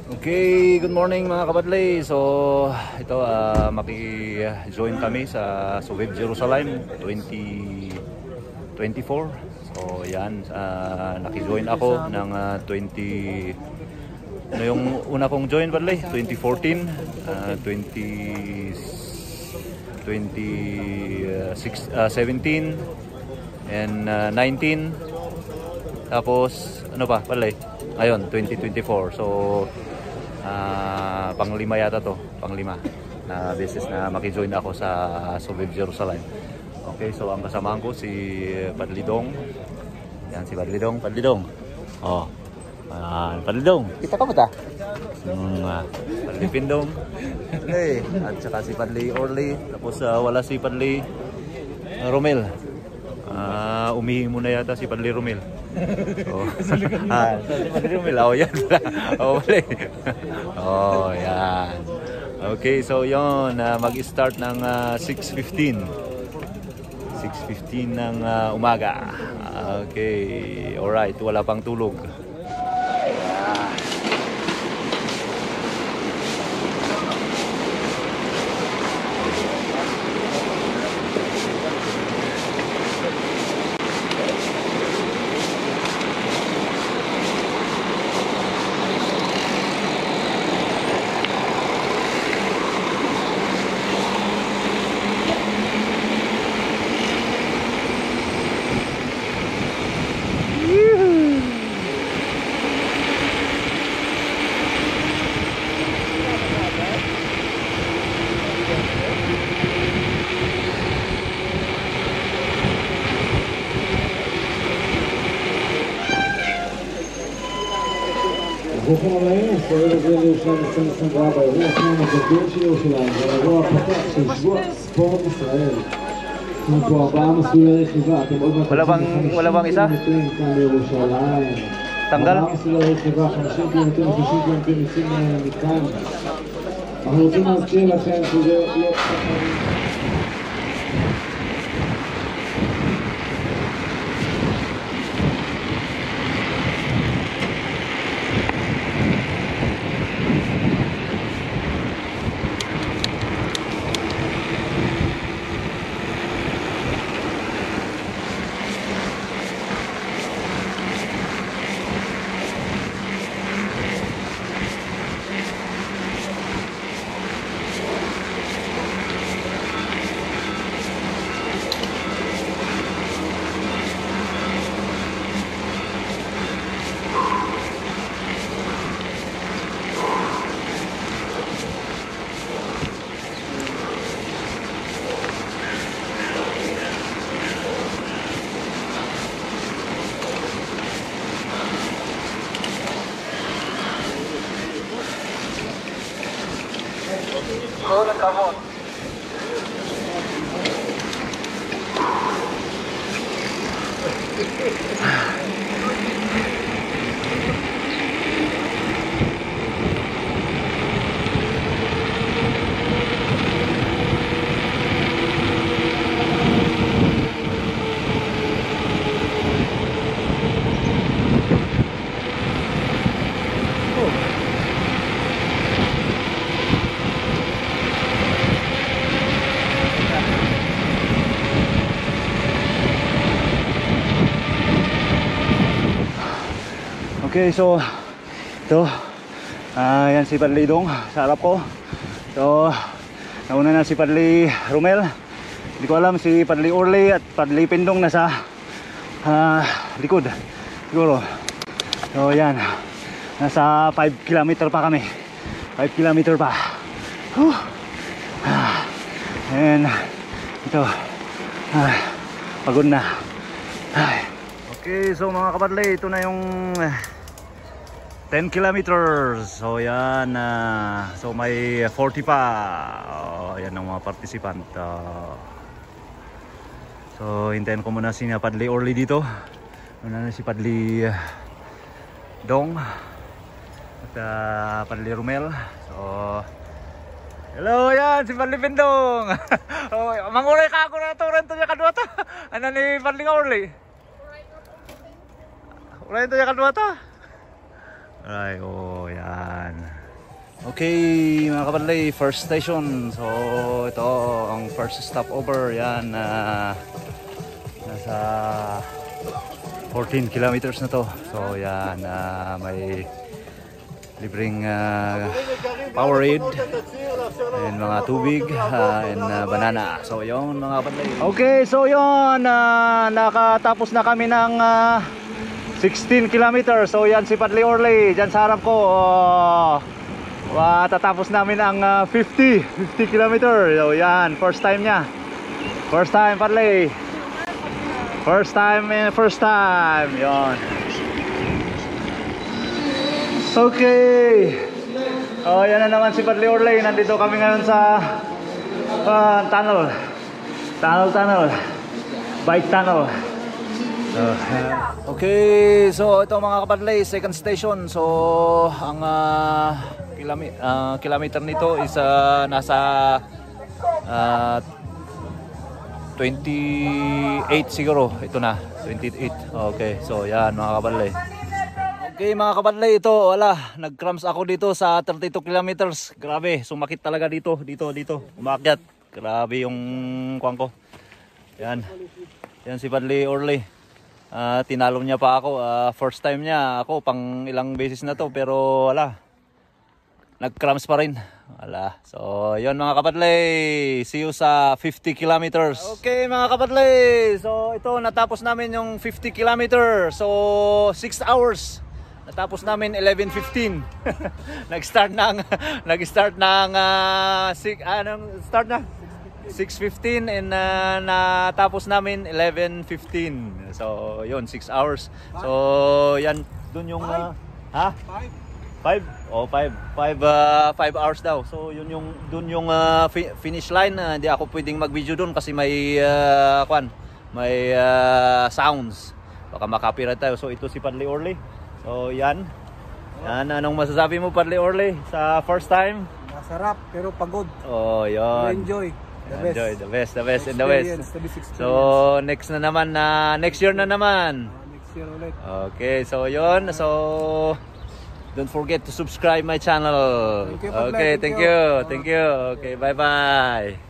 Okay, good morning mga kabadlay. So, ito maki-join kami sa Suweb Jerusalem 2024. So, yan, naki-join ako ng 20 ano yung una kong join badlay? 2014, 17 and 19. Tapos ano pa badlay? Ngayon 2024. So panglima yata to, panglima na beses na maki-join ako sa Suweb Jerusalem. Okay, so ang kasamahan ko si Padlidong. Yan si Padlidong, Padlidong. Oh. Padlidong. Kita ka ba ta? Padli Pindong. Okay, at saka si Padli Orly, tapos wala si Padli Romel. Umihi muna yata si Padli Romel. Oh. Si Padli Romel. Oh, yan. Oh, bali. Oh, yan. Okay, so yun, mag-start ng 6:15. 6:15 ng umaga. Okay, alright, wala pang tulog. ברוכים הבאים, סוער עברי לירושלים 2024, אירוע הפעם הגדול של ירושלים, זה האירוע הפתוח של שבוע ספורט ישראל. יש לנו פה 4 מסלולי רכיבה, אתם עוד מעט 50 קילומטרים כאן לירושלים. 4 מסלולי רכיבה, 50 קילומטרים, 30 קילומטרים יוצאים מכאן. אנחנו רוצים להזכיר לכם שזה לא... כל הכבוד. Okay, so ito yan si Padlidong sa harap ko. So nauna na si Padli Romel, hindi ko alam si Padli Orly at Padli Pindong nasa likod siguro. So yan, nasa 5 km pa kami, 5 km pa. And ito pagod na. Okay, so mga kabadlay, ito na yung 10 kilometers. So yan, so may 40 pa. Yan ang mga participant. So hintayin ko muna si Padli Orly dito. Muna na si Padli Dong at Padli Romel. So hello, yan si Padli Pindong. Manguray ka ako na ito, rento niya kadwa ta. Ano ni Padli Orly? Uray ito niya kadwa ta. Ay, oh, yan. Okay mga kapadlay, first station. So ito ang first stopover. Yan, nasa 14 kilometers na to. So yan, may libreng Powerade and mga tubig and banana. So yun mga kapadlay. Okay, so yun, nakatapos na kami ng 16 kilometers. So yan si Padli Orley dyan sa harap ko. Tatapos namin ang 50 kilometer. So yan, first time niya. First time Padli. First time. Yon. Okay. Yan na naman si Padli Orley. Nandito kami ngayon sa tunnel. Bike tunnel. Okay, so ito mga kapadlay, second station. So ang kilometer nito is nasa 28 siguro. Ito na, 28. Okay, so yan mga kapadlay. Okay mga kapadlay, ito wala, nag-cramps ako dito sa 32 kilometers. Grabe, sumakit talaga dito. Umakyat. Grabe yung kuwang ko. Yan si Padli Orley. Tinalo niya pa ako. First time niya ako, pang ilang beses na to, pero wala, nag-cramps pa rin. Wala. So yun mga kapadlay, see you sa 50 kilometers. Okay mga kapadlay, so ito natapos namin yung 50 kilometers. So 6 hours. Natapos namin 11:15. Nag-start ng 6:15 and natapos namin 11:15. So yun, 6 hours. So yan, dun yung 5 hours daw. So yun yung dun yung finish line. Hindi ako pwedeng mag-video dun kasi may sounds. Baka makapiright tayo. So ito si Padli Orley. So yan. Anong masasabi mo Padli Orley sa first time? Masarap pero pagod. Oh, yun. Enjoy. The best in the West. So next na naman, next year na naman. Next year ulit. Okay, so yun. So don't forget to subscribe my channel. Thank you, okay, thank you. Okay, bye-bye.